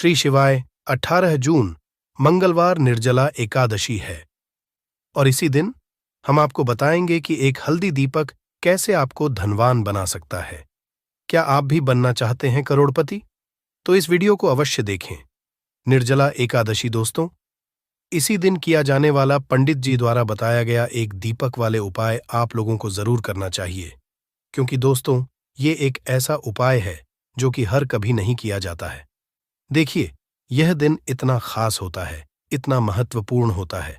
श्री शिवाय 18 जून मंगलवार निर्जला एकादशी है और इसी दिन हम आपको बताएंगे कि एक हल्दी दीपक कैसे आपको धनवान बना सकता है। क्या आप भी बनना चाहते हैं करोड़पति? तो इस वीडियो को अवश्य देखें। निर्जला एकादशी दोस्तों, इसी दिन किया जाने वाला पंडित जी द्वारा बताया गया एक दीपक वाले उपाय आप लोगों को जरूर करना चाहिए, क्योंकि दोस्तों ये एक ऐसा उपाय है जो कि हर कभी नहीं किया जाता है। देखिए, यह दिन इतना खास होता है, इतना महत्वपूर्ण होता है।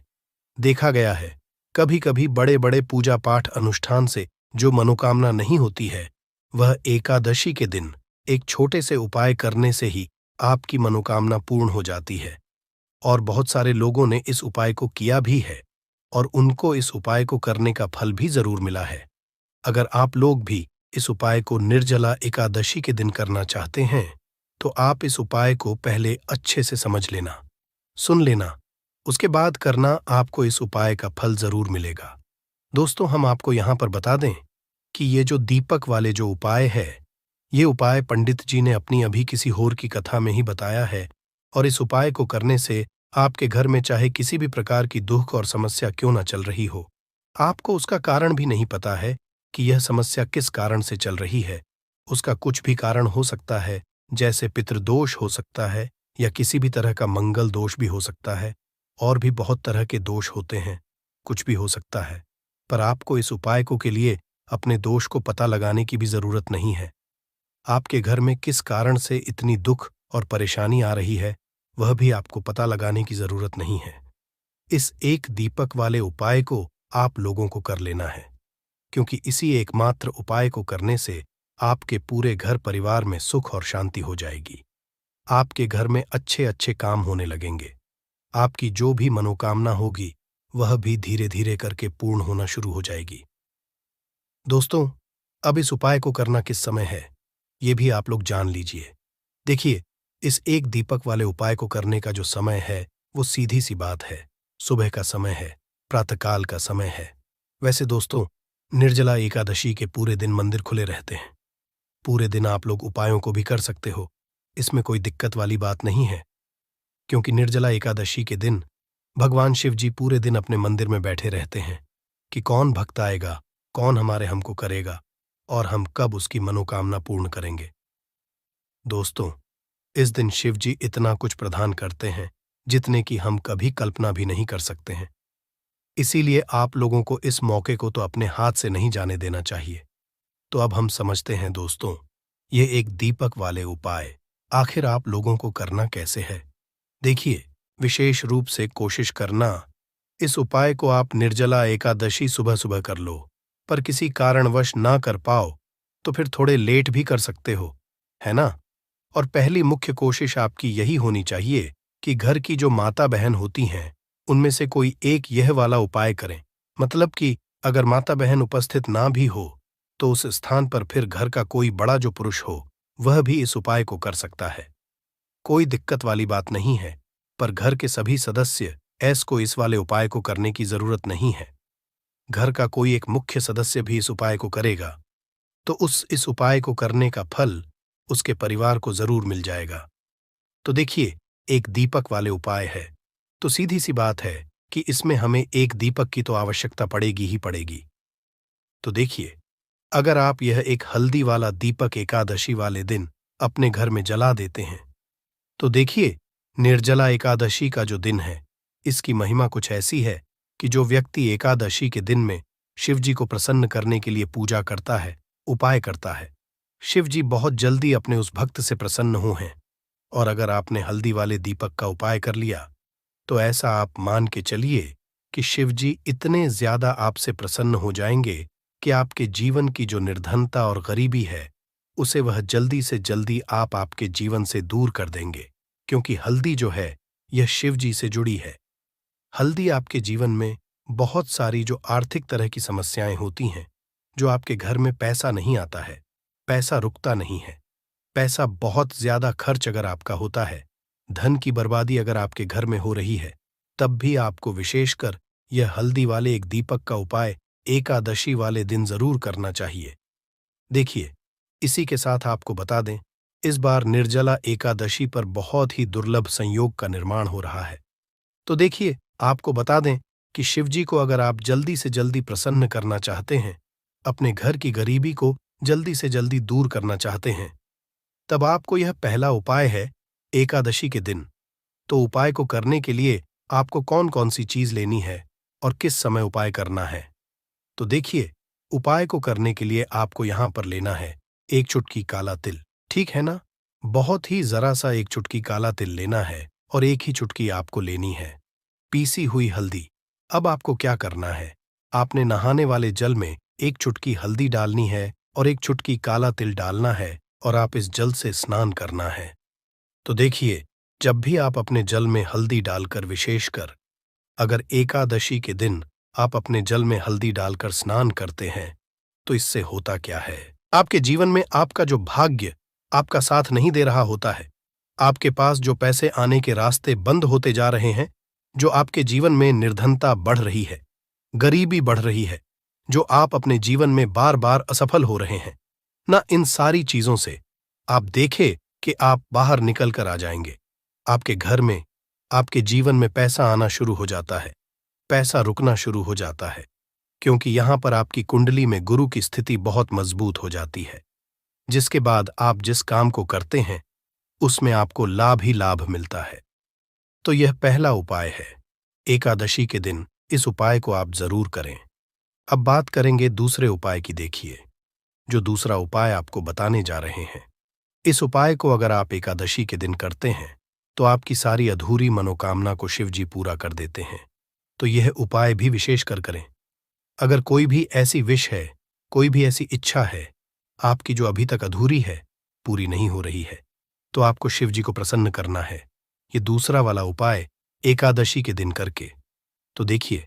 देखा गया है कभी कभी बड़े बड़े पूजा पाठ अनुष्ठान से जो मनोकामना नहीं होती है, वह एकादशी के दिन एक छोटे से उपाय करने से ही आपकी मनोकामना पूर्ण हो जाती है। और बहुत सारे लोगों ने इस उपाय को किया भी है और उनको इस उपाय को करने का फल भी जरूर मिला है। अगर आप लोग भी इस उपाय को निर्जला एकादशी के दिन करना चाहते हैं तो आप इस उपाय को पहले अच्छे से समझ लेना, सुन लेना, उसके बाद करना। आपको इस उपाय का फल जरूर मिलेगा। दोस्तों, हम आपको यहां पर बता दें कि ये जो दीपक वाले जो उपाय है, ये उपाय पंडित जी ने अपनी अभी किसी होर की कथा में ही बताया है। और इस उपाय को करने से आपके घर में चाहे किसी भी प्रकार की दुख और समस्या क्यों न चल रही हो, आपको उसका कारण भी नहीं पता है कि यह समस्या किस कारण से चल रही है। उसका कुछ भी कारण हो सकता है, जैसे पितृदोष हो सकता है या किसी भी तरह का मंगल दोष भी हो सकता है, और भी बहुत तरह के दोष होते हैं, कुछ भी हो सकता है। पर आपको इस उपाय को के लिए अपने दोष को पता लगाने की भी जरूरत नहीं है। आपके घर में किस कारण से इतनी दुख और परेशानी आ रही है, वह भी आपको पता लगाने की जरूरत नहीं है। इस एक दीपक वाले उपाय को आप लोगों को कर लेना है, क्योंकि इसी एकमात्र उपाय को करने से आपके पूरे घर परिवार में सुख और शांति हो जाएगी। आपके घर में अच्छे अच्छे काम होने लगेंगे। आपकी जो भी मनोकामना होगी वह भी धीरे धीरे करके पूर्ण होना शुरू हो जाएगी। दोस्तों, अब इस उपाय को करना किस समय है, ये भी आप लोग जान लीजिए। देखिए, इस एक दीपक वाले उपाय को करने का जो समय है वो सीधी सी बात है, सुबह का समय है, प्रातःकाल का समय है। वैसे दोस्तों, निर्जला एकादशी के पूरे दिन मंदिर खुले रहते हैं। पूरे दिन आप लोग उपायों को भी कर सकते हो, इसमें कोई दिक्कत वाली बात नहीं है, क्योंकि निर्जला एकादशी के दिन भगवान शिव जी पूरे दिन अपने मंदिर में बैठे रहते हैं कि कौन भक्त आएगा, कौन हमारे हमको करेगा और हम कब उसकी मनोकामना पूर्ण करेंगे। दोस्तों, इस दिन शिव जी इतना कुछ प्रदान करते हैं जितने की हम कभी कल्पना भी नहीं कर सकते हैं। इसीलिए आप लोगों को इस मौके को तो अपने हाथ से नहीं जाने देना चाहिए। तो अब हम समझते हैं दोस्तों, ये एक दीपक वाले उपाय आखिर आप लोगों को करना कैसे है। देखिए, विशेष रूप से कोशिश करना, इस उपाय को आप निर्जला एकादशी सुबह सुबह कर लो, पर किसी कारणवश ना कर पाओ तो फिर थोड़े लेट भी कर सकते हो, है ना। और पहली मुख्य कोशिश आपकी यही होनी चाहिए कि घर की जो माता बहन होती हैं उनमें से कोई एक यह वाला उपाय करें। मतलब कि अगर माता बहन उपस्थित ना भी हो तो उस स्थान पर फिर घर का कोई बड़ा जो पुरुष हो वह भी इस उपाय को कर सकता है। कोई दिक्कत वाली बात नहीं है, पर घर के सभी सदस्य को इस वाले उपाय को करने की जरूरत नहीं है। घर का कोई एक मुख्य सदस्य भी इस उपाय को करेगा तो इस उपाय को करने का फल उसके परिवार को जरूर मिल जाएगा। तो देखिए, एक दीपक वाले उपाय है तो सीधी सी बात है कि इसमें हमें एक दीपक की तो आवश्यकता पड़ेगी ही पड़ेगी। तो देखिए, अगर आप यह एक हल्दी वाला दीपक एकादशी वाले दिन अपने घर में जला देते हैं तो देखिए, निर्जला एकादशी का जो दिन है इसकी महिमा कुछ ऐसी है कि जो व्यक्ति एकादशी के दिन में शिव जी को प्रसन्न करने के लिए पूजा करता है, उपाय करता है, शिव जी बहुत जल्दी अपने उस भक्त से प्रसन्न हो हैं। और अगर आपने हल्दी वाले दीपक का उपाय कर लिया तो ऐसा आप मान के चलिए कि शिव जी इतने ज्यादा आपसे प्रसन्न हो जाएंगे कि आपके जीवन की जो निर्धनता और गरीबी है उसे वह जल्दी से जल्दी आपके जीवन से दूर कर देंगे, क्योंकि हल्दी जो है यह शिव जी से जुड़ी है। हल्दी आपके जीवन में बहुत सारी जो आर्थिक तरह की समस्याएं होती हैं, जो आपके घर में पैसा नहीं आता है, पैसा रुकता नहीं है, पैसा बहुत ज्यादा खर्च अगर आपका होता है, धन की बर्बादी अगर आपके घर में हो रही है, तब भी आपको विशेषकर यह हल्दी वाले एक दीपक का उपाय एकादशी वाले दिन जरूर करना चाहिए। देखिए, इसी के साथ आपको बता दें, इस बार निर्जला एकादशी पर बहुत ही दुर्लभ संयोग का निर्माण हो रहा है। तो देखिए, आपको बता दें कि शिवजी को अगर आप जल्दी से जल्दी प्रसन्न करना चाहते हैं, अपने घर की गरीबी को जल्दी से जल्दी दूर करना चाहते हैं, तब आपको यह पहला उपाय है एकादशी के दिन। तो उपाय को करने के लिए आपको कौन कौन सी चीज लेनी है और किस समय उपाय करना है। तो देखिए, उपाय को करने के लिए आपको यहां पर लेना है एक चुटकी काला तिल। ठीक है ना? बहुत ही जरा सा एक चुटकी काला तिल लेना है और एक ही चुटकी आपको लेनी है पीसी हुई हल्दी। अब आपको क्या करना है, आपने नहाने वाले जल में एक चुटकी हल्दी डालनी है और एक चुटकी काला तिल डालना है और आप इस जल से स्नान करना है। तो देखिए, जब भी आप अपने जल में हल्दी डालकर, विशेषकर अगर एकादशी के दिन आप अपने जल में हल्दी डालकर स्नान करते हैं, तो इससे होता क्या है, आपके जीवन में आपका जो भाग्य आपका साथ नहीं दे रहा होता है, आपके पास जो पैसे आने के रास्ते बंद होते जा रहे हैं, जो आपके जीवन में निर्धनता बढ़ रही है, गरीबी बढ़ रही है, जो आप अपने जीवन में बार बार असफल हो रहे हैं ना, इन सारी चीजों से आप देखें कि आप बाहर निकल कर आ जाएंगे। आपके घर में, आपके जीवन में पैसा आना शुरू हो जाता है, पैसा रुकना शुरू हो जाता है, क्योंकि यहां पर आपकी कुंडली में गुरु की स्थिति बहुत मजबूत हो जाती है, जिसके बाद आप जिस काम को करते हैं उसमें आपको लाभ ही लाभ मिलता है। तो यह पहला उपाय है, एकादशी के दिन इस उपाय को आप जरूर करें। अब बात करेंगे दूसरे उपाय की। देखिए, जो दूसरा उपाय आपको बताने जा रहे हैं, इस उपाय को अगर आप एकादशी के दिन करते हैं तो आपकी सारी अधूरी मनोकामना को शिवजी पूरा कर देते हैं। तो यह उपाय भी विशेष कर करें। अगर कोई भी ऐसी विश है, कोई भी ऐसी इच्छा है आपकी जो अभी तक अधूरी है, पूरी नहीं हो रही है, तो आपको शिवजी को प्रसन्न करना है ये दूसरा वाला उपाय एकादशी के दिन करके। तो देखिए,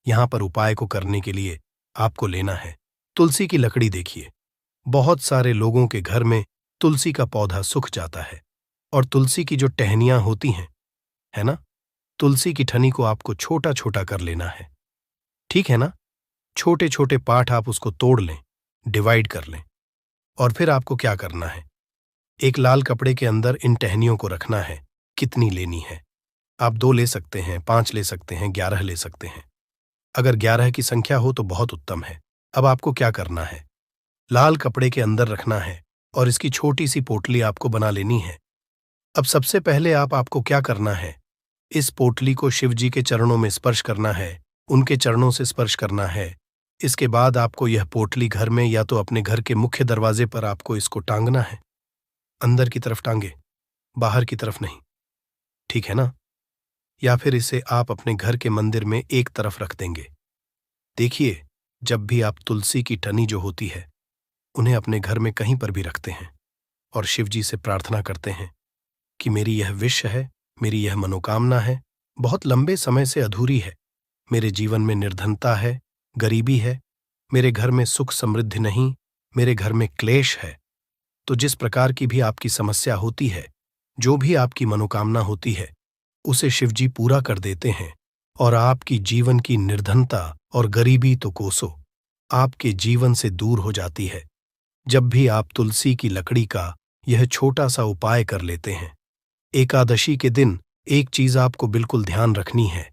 यहां पर उपाय को करने के लिए आपको लेना है तुलसी की लकड़ी। देखिए, बहुत सारे लोगों के घर में तुलसी का पौधा सूख जाता है और तुलसी की जो टहनियां होती हैं, है ना, तुलसी की ठनी को आपको छोटा छोटा कर लेना है। ठीक है ना? छोटे छोटे पार्ट आप उसको तोड़ लें, डिवाइड कर लें, और फिर आपको क्या करना है, एक लाल कपड़े के अंदर इन टहनियों को रखना है। कितनी लेनी है? आप 2 ले सकते हैं, 5 ले सकते हैं, 11 ले सकते हैं। अगर 11 की संख्या हो तो बहुत उत्तम है। अब आपको क्या करना है, लाल कपड़े के अंदर रखना है और इसकी छोटी सी पोटली आपको बना लेनी है। अब सबसे पहले आपको क्या करना है, इस पोटली को शिवजी के चरणों में स्पर्श करना है, उनके चरणों से स्पर्श करना है। इसके बाद आपको यह पोटली घर में या तो अपने घर के मुख्य दरवाजे पर आपको इसको टांगना है। अंदर की तरफ टांगे, बाहर की तरफ नहीं। ठीक है ना? या फिर इसे आप अपने घर के मंदिर में एक तरफ रख देंगे। देखिए, जब भी आप तुलसी की टहनी जो होती है उन्हें अपने घर में कहीं पर भी रखते हैं और शिवजी से प्रार्थना करते हैं कि मेरी यह विश है, मेरी यह मनोकामना है, बहुत लंबे समय से अधूरी है, मेरे जीवन में निर्धनता है, गरीबी है, मेरे घर में सुख समृद्धि नहीं, मेरे घर में क्लेश है। तो जिस प्रकार की भी आपकी समस्या होती है, जो भी आपकी मनोकामना होती है, उसे शिवजी पूरा कर देते हैं और आपकी जीवन की निर्धनता और गरीबी तो कोसों आपके जीवन से दूर हो जाती है, जब भी आप तुलसी की लकड़ी का यह छोटा सा उपाय कर लेते हैं। एकादशी के दिन एक चीज आपको बिल्कुल ध्यान रखनी है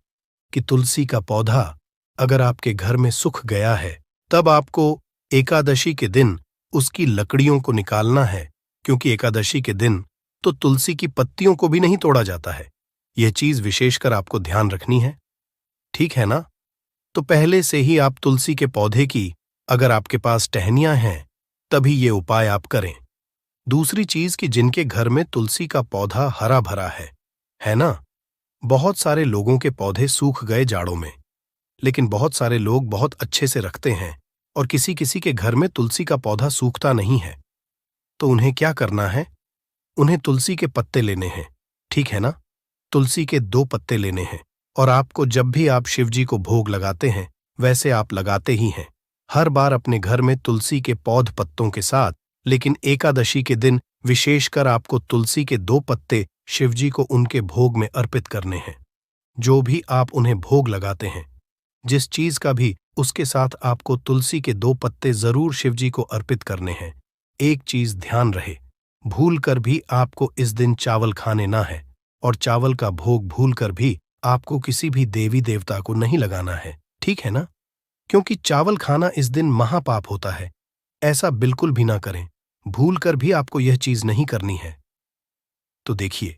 कि तुलसी का पौधा अगर आपके घर में सूख गया है, तब आपको एकादशी के दिन उसकी लकड़ियों को निकालना है, क्योंकि एकादशी के दिन तो तुलसी की पत्तियों को भी नहीं तोड़ा जाता है। यह चीज विशेषकर आपको ध्यान रखनी है। ठीक है ना? तो पहले से ही आप तुलसी के पौधे की, अगर आपके पास टहनियां हैं, तभी ये उपाय आप करें। दूसरी चीज कि जिनके घर में तुलसी का पौधा हरा भरा है ना? बहुत सारे लोगों के पौधे सूख गए जाड़ों में, लेकिन बहुत सारे लोग बहुत अच्छे से रखते हैं और किसी किसी के घर में तुलसी का पौधा सूखता नहीं है। तो उन्हें क्या करना है, उन्हें तुलसी के पत्ते लेने हैं। ठीक है ना? तुलसी के 2 पत्ते लेने हैं और आपको जब भी आप शिवजी को भोग लगाते हैं वैसे आप लगाते ही हैं, हर बार अपने घर में तुलसी के पौध पत्तों के साथ, लेकिन एकादशी के दिन विशेषकर आपको तुलसी के 2 पत्ते शिवजी को उनके भोग में अर्पित करने हैं। जो भी आप उन्हें भोग लगाते हैं, जिस चीज का भी, उसके साथ आपको तुलसी के 2 पत्ते जरूर शिवजी को अर्पित करने हैं। एक चीज ध्यान रहे, भूल कर भी आपको इस दिन चावल खाने ना है, और चावल का भोग भूल कर भी आपको किसी भी देवी देवता को नहीं लगाना है, ठीक है ना? क्योंकि चावल खाना इस दिन महापाप होता है। ऐसा बिल्कुल भी ना करें। भूल कर भी आपको यह चीज नहीं करनी है। तो देखिए,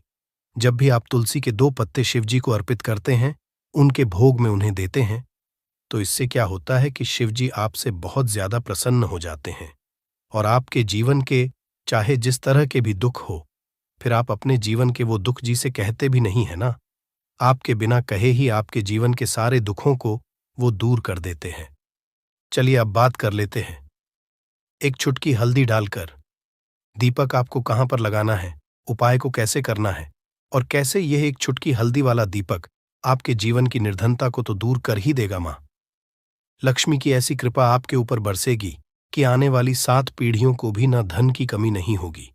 जब भी आप तुलसी के 2 पत्ते शिवजी को अर्पित करते हैं, उनके भोग में उन्हें देते हैं, तो इससे क्या होता है कि शिवजी आपसे बहुत ज्यादा प्रसन्न हो जाते हैं, और आपके जीवन के चाहे जिस तरह के भी दुख हो, फिर आप अपने जीवन के वो दुख जी से कहते भी नहीं है ना, आपके बिना कहे ही आपके जीवन के सारे दुखों को वो दूर कर देते हैं। चलिए अब बात कर लेते हैं। एक चुटकी हल्दी डालकर दीपक आपको कहां पर लगाना है, उपाय को कैसे करना है, और कैसे यह एक चुटकी हल्दी वाला दीपक आपके जीवन की निर्धनता को तो दूर कर ही देगा। मां लक्ष्मी की ऐसी कृपा आपके ऊपर बरसेगी कि आने वाली 7 पीढ़ियों को भी ना धन की कमी नहीं होगी।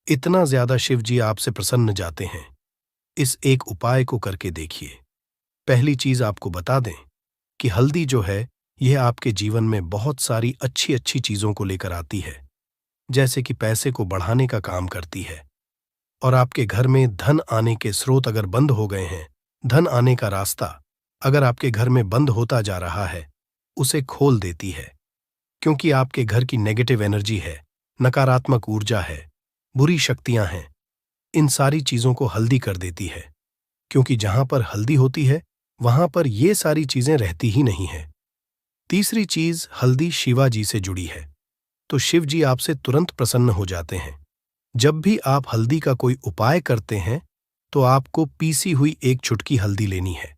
इतना ज्यादा शिव जी आपसे प्रसन्न जाते हैं। इस एक उपाय को करके देखिए। पहली चीज आपको बता दें कि हल्दी जो है, यह आपके जीवन में बहुत सारी अच्छी अच्छी चीजों को लेकर आती है, जैसे कि पैसे को बढ़ाने का काम करती है, और आपके घर में धन आने के स्रोत अगर बंद हो गए हैं, धन आने का रास्ता अगर आपके घर में बंद होता जा रहा है, उसे खोल देती है। क्योंकि आपके घर की नेगेटिव एनर्जी है, नकारात्मक ऊर्जा है, बुरी शक्तियां हैं, इन सारी चीजों को हल्दी कर देती है। क्योंकि जहां पर हल्दी होती है, वहां पर ये सारी चीजें रहती ही नहीं है। तीसरी चीज, हल्दी शिवाजी से जुड़ी है, तो शिव जी आपसे तुरंत प्रसन्न हो जाते हैं। जब भी आप हल्दी का कोई उपाय करते हैं, तो आपको पीसी हुई एक चुटकी हल्दी लेनी है,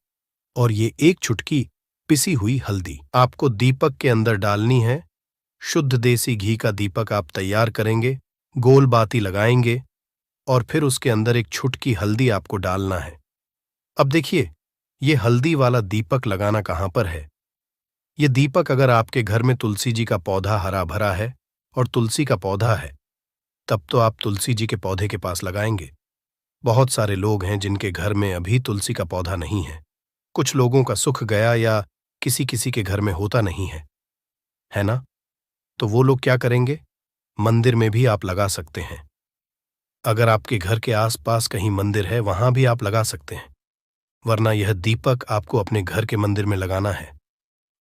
और ये एक चुटकी पिसी हुई हल्दी आपको दीपक के अंदर डालनी है। शुद्ध देसी घी का दीपक आप तैयार करेंगे, गोल बाती लगाएंगे, और फिर उसके अंदर एक चुटकी हल्दी आपको डालना है। अब देखिए, ये हल्दी वाला दीपक लगाना कहां पर है। ये दीपक अगर आपके घर में तुलसी जी का पौधा हरा भरा है और तुलसी का पौधा है, तब तो आप तुलसी जी के पौधे के पास लगाएंगे। बहुत सारे लोग हैं जिनके घर में अभी तुलसी का पौधा नहीं है। कुछ लोगों का सुख गया या किसी किसी के घर में होता नहीं है ना? तो वो लोग क्या करेंगे? मंदिर में भी आप लगा सकते हैं। अगर आपके घर के आसपास कहीं मंदिर है, वहां भी आप लगा सकते हैं, वरना यह दीपक आपको अपने घर के मंदिर में लगाना है।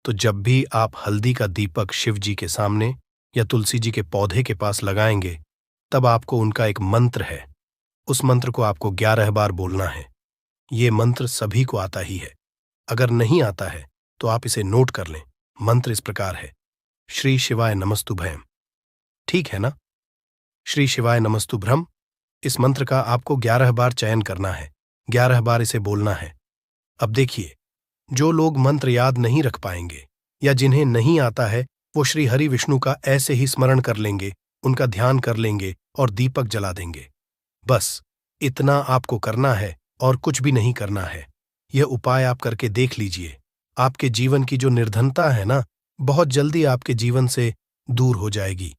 तो जब भी आप हल्दी का दीपक शिव जी के सामने या तुलसी जी के पौधे के पास लगाएंगे, तब आपको उनका एक मंत्र है, उस मंत्र को आपको 11 बार बोलना है। ये मंत्र सभी को आता ही है। अगर नहीं आता है तो आप इसे नोट कर लें। मंत्र इस प्रकार है: श्री शिवाय नमस्तुभ्यम। ठीक है ना? श्री शिवाय नमस्तुभ्यम। इस मंत्र का आपको 11 बार चयन करना है, 11 बार इसे बोलना है। अब देखिए, जो लोग मंत्र याद नहीं रख पाएंगे या जिन्हें नहीं आता है, वो श्री हरि विष्णु का ऐसे ही स्मरण कर लेंगे, उनका ध्यान कर लेंगे और दीपक जला देंगे। बस इतना आपको करना है और कुछ भी नहीं करना है। यह उपाय आप करके देख लीजिए। आपके जीवन की जो निर्धनता है ना, बहुत जल्दी आपके जीवन से दूर हो जाएगी।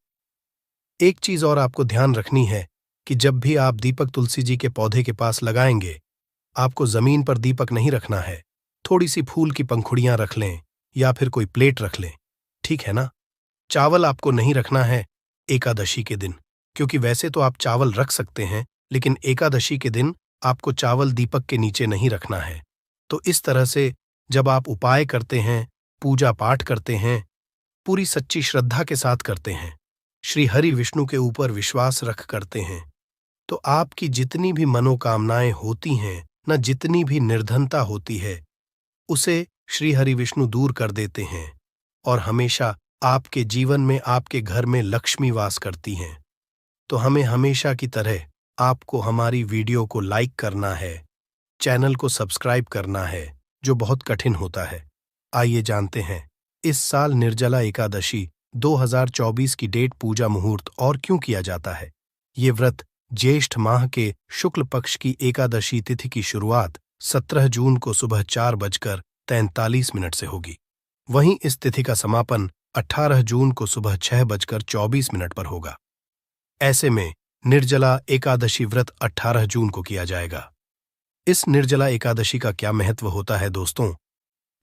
एक चीज और आपको ध्यान रखनी है कि जब भी आप दीपक तुलसी जी के पौधे के पास लगाएंगे, आपको जमीन पर दीपक नहीं रखना है। थोड़ी सी फूल की पंखुड़ियां रख लें या फिर कोई प्लेट रख लें, ठीक है ना? चावल आपको नहीं रखना है एकादशी के दिन, क्योंकि वैसे तो आप चावल रख सकते हैं, लेकिन एकादशी के दिन आपको चावल दीपक के नीचे नहीं रखना है। तो इस तरह से जब आप उपाय करते हैं, पूजा पाठ करते हैं, पूरी सच्ची श्रद्धा के साथ करते हैं, श्री हरि विष्णु के ऊपर विश्वास रख करते हैं, तो आपकी जितनी भी मनोकामनाएं होती हैं न, जितनी भी निर्धनता होती है, उसे श्री हरि विष्णु दूर कर देते हैं, और हमेशा आपके जीवन में, आपके घर में लक्ष्मी वास करती हैं। तो हमें हमेशा की तरह आपको हमारी वीडियो को लाइक करना है, चैनल को सब्सक्राइब करना है, जो बहुत कठिन होता है। आइए जानते हैं इस साल निर्जला एकादशी 2024 की डेट, पूजा, मुहूर्त और क्यों किया जाता है। ये व्रत ज्येष्ठ माह के शुक्ल पक्ष की एकादशी तिथि की शुरुआत 17 जून को सुबह 4:43 से होगी। वहीं इस तिथि का समापन 18 जून को सुबह 6:24 पर होगा। ऐसे में निर्जला एकादशी व्रत 18 जून को किया जाएगा। इस निर्जला एकादशी का क्या महत्व होता है दोस्तों?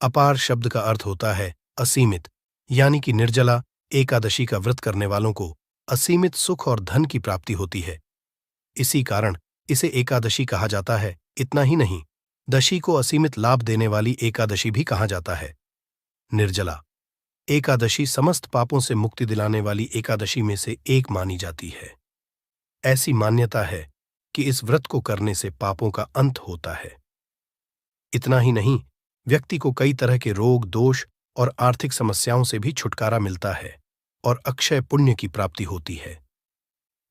अपार शब्द का अर्थ होता है असीमित, यानी कि निर्जला एकादशी का व्रत करने वालों को असीमित सुख और धन की प्राप्ति होती है। इसी कारण इसे एकादशी कहा जाता है। इतना ही नहीं, दशी को असीमित लाभ देने वाली एकादशी भी कहा जाता है। निर्जला एकादशी समस्त पापों से मुक्ति दिलाने वाली एकादशी में से एक मानी जाती है। ऐसी मान्यता है कि इस व्रत को करने से पापों का अंत होता है। इतना ही नहीं, व्यक्ति को कई तरह के रोग, दोष और आर्थिक समस्याओं से भी छुटकारा मिलता है और अक्षय पुण्य की प्राप्ति होती है।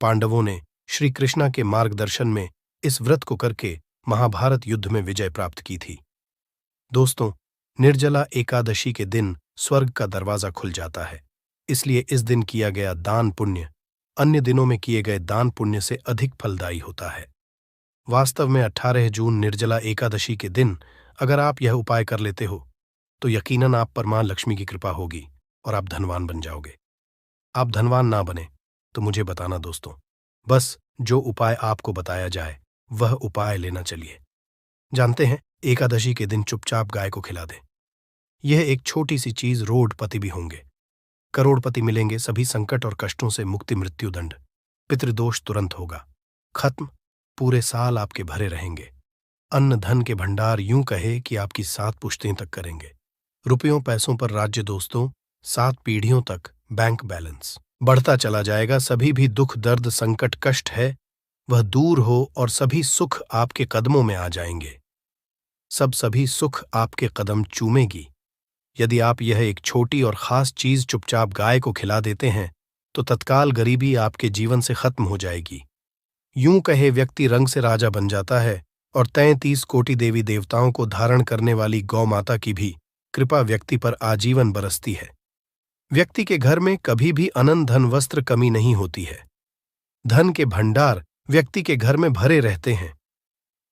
पांडवों ने श्री कृष्णा के मार्गदर्शन में इस व्रत को करके महाभारत युद्ध में विजय प्राप्त की थी। दोस्तों, निर्जला एकादशी के दिन स्वर्ग का दरवाजा खुल जाता है, इसलिए इस दिन किया गया दान पुण्य अन्य दिनों में किए गए दान पुण्य से अधिक फलदायी होता है। वास्तव में 18 जून निर्जला एकादशी के दिन अगर आप यह उपाय कर लेते हो तो यकीनन आप पर मां लक्ष्मी की कृपा होगी और आप धनवान बन जाओगे। आप धनवान ना बने तो मुझे बताना दोस्तों, बस जो उपाय आपको बताया जाए वह उपाय लेना चलिए। जानते हैं, एकादशी के दिन चुपचाप गाय को खिला दें। यह एक छोटी सी चीज, रोडपति भी होंगे, करोड़पति मिलेंगे, सभी संकट और कष्टों से मुक्ति, मृत्युदंड, पितृदोष तुरंत होगा खत्म, पूरे साल आपके भरे रहेंगे। अन्न धन के भंडार यूं कहे कि आपकी 7 पुश्तें तक करेंगे। रुपयों पैसों पर राज्य दोस्तों, 7 पीढ़ियों तक बैंक बैलेंस बढ़ता चला जाएगा। सभी भी दुख, दर्द, संकट, कष्ट है वह दूर हो और सभी सुख आपके कदमों में आ जाएंगे। सभी सुख आपके कदम चूमेगी। यदि आप यह एक छोटी और खास चीज चुपचाप गाय को खिला देते हैं तो तत्काल गरीबी आपके जीवन से खत्म हो जाएगी। यूं कहे व्यक्ति रंग से राजा बन जाता है और 33 कोटि देवी देवताओं को धारण करने वाली गौ माता की भी कृपा व्यक्ति पर आजीवन बरसती है। व्यक्ति के घर में कभी भी अनंत धन वस्त्र कमी नहीं होती है। धन के भंडार व्यक्ति के घर में भरे रहते हैं।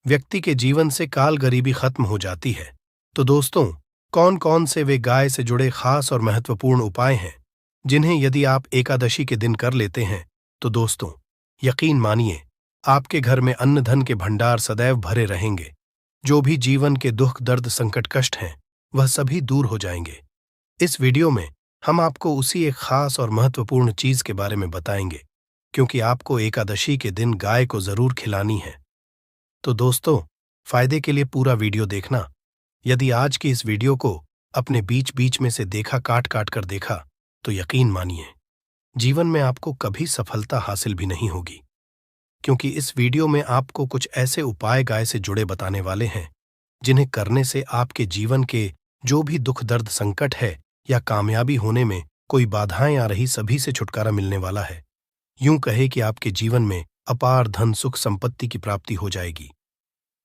व्यक्ति के जीवन से काल गरीबी खत्म हो जाती है। तो दोस्तों, कौन कौन से वे गाय से जुड़े खास और महत्वपूर्ण उपाय हैं जिन्हें यदि आप एकादशी के दिन कर लेते हैं तो दोस्तों, यकीन मानिए आपके घर में अन्न धन के भंडार सदैव भरे रहेंगे। जो भी जीवन के दुख, दर्द, संकट, कष्ट हैं वह सभी दूर हो जाएंगे। इस वीडियो में हम आपको उसी एक खास और महत्वपूर्ण चीज के बारे में बताएंगे, क्योंकि आपको एकादशी के दिन गाय को जरूर खिलानी है। तो दोस्तों, फायदे के लिए पूरा वीडियो देखना। यदि आज की इस वीडियो को अपने बीच बीच में से देखा, काट काट कर देखा, तो यकीन मानिए जीवन में आपको कभी सफलता हासिल भी नहीं होगी, क्योंकि इस वीडियो में आपको कुछ ऐसे उपाय गाय से जुड़े बताने वाले हैं जिन्हें करने से आपके जीवन के जो भी दुख, दर्द, संकट है या कामयाबी होने में कोई बाधाएं आ रही, सभी से छुटकारा मिलने वाला है। यूं कहे कि आपके जीवन में अपार धन, सुख, संपत्ति की प्राप्ति हो जाएगी।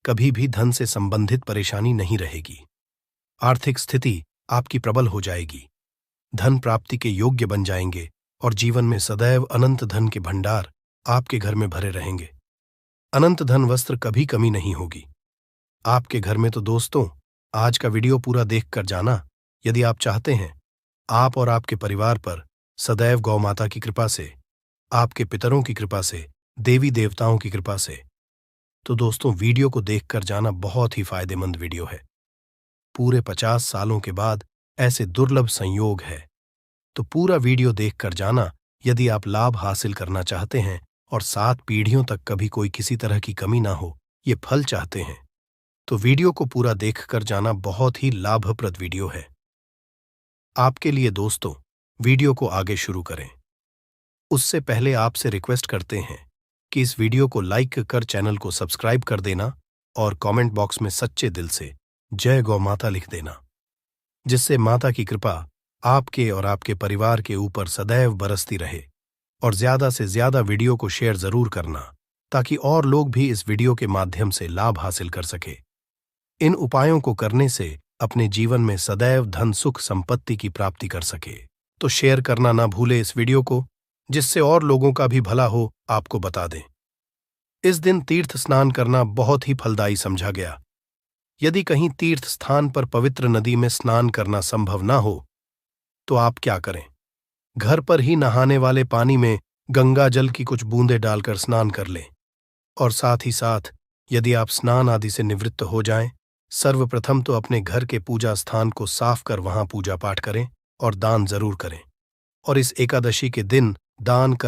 कभी भी धन से संबंधित परेशानी नहीं रहेगी। आर्थिक स्थिति आपकी प्रबल हो जाएगी। धन प्राप्ति के योग्य बन जाएंगे और जीवन में सदैव अनंत धन के भंडार आपके घर में भरे रहेंगे। अनंत धन वस्त्र कभी कमी नहीं होगी आपके घर में। तो दोस्तों, आज का वीडियो पूरा देख कर जाना यदि आप चाहते हैं आप और आपके परिवार पर सदैव गौ माता की कृपा से, आपके पितरों की कृपा से, देवी देवताओं की कृपा से। तो दोस्तों, वीडियो को देखकर जाना, बहुत ही फायदेमंद वीडियो है। पूरे 50 सालों के बाद ऐसे दुर्लभ संयोग है, तो पूरा वीडियो देखकर जाना यदि आप लाभ हासिल करना चाहते हैं और 7 पीढ़ियों तक कभी कोई किसी तरह की कमी ना हो, ये फल चाहते हैं, तो वीडियो को पूरा देखकर जाना। बहुत ही लाभप्रद वीडियो है आपके लिए। दोस्तों, वीडियो को आगे शुरू करें उससे पहले आपसे रिक्वेस्ट करते हैं कि इस वीडियो को लाइक कर चैनल को सब्सक्राइब कर देना और कमेंट बॉक्स में सच्चे दिल से जय गौ माता लिख देना, जिससे माता की कृपा आपके और आपके परिवार के ऊपर सदैव बरसती रहे। और ज्यादा से ज्यादा वीडियो को शेयर जरूर करना ताकि और लोग भी इस वीडियो के माध्यम से लाभ हासिल कर सके। इन उपायों को करने से अपने जीवन में सदैव धन, सुख, संपत्ति की प्राप्ति कर सके। तो शेयर करना ना भूले इस वीडियो को, जिससे और लोगों का भी भला हो, आपको बता दें। इस दिन तीर्थ स्नान करना बहुत ही फलदायी समझा गया। यदि कहीं तीर्थ स्थान पर पवित्र नदी में स्नान करना संभव ना हो तो आप क्या करें, घर पर ही नहाने वाले पानी में गंगा जल की कुछ बूंदें डालकर स्नान कर लें। और साथ ही साथ यदि आप स्नान आदि से निवृत्त हो जाएं, सर्वप्रथम तो अपने घर के पूजा स्थान को साफ कर वहां पूजा पाठ करें और दान जरूर करें। और इस एकादशी के दिन दान कर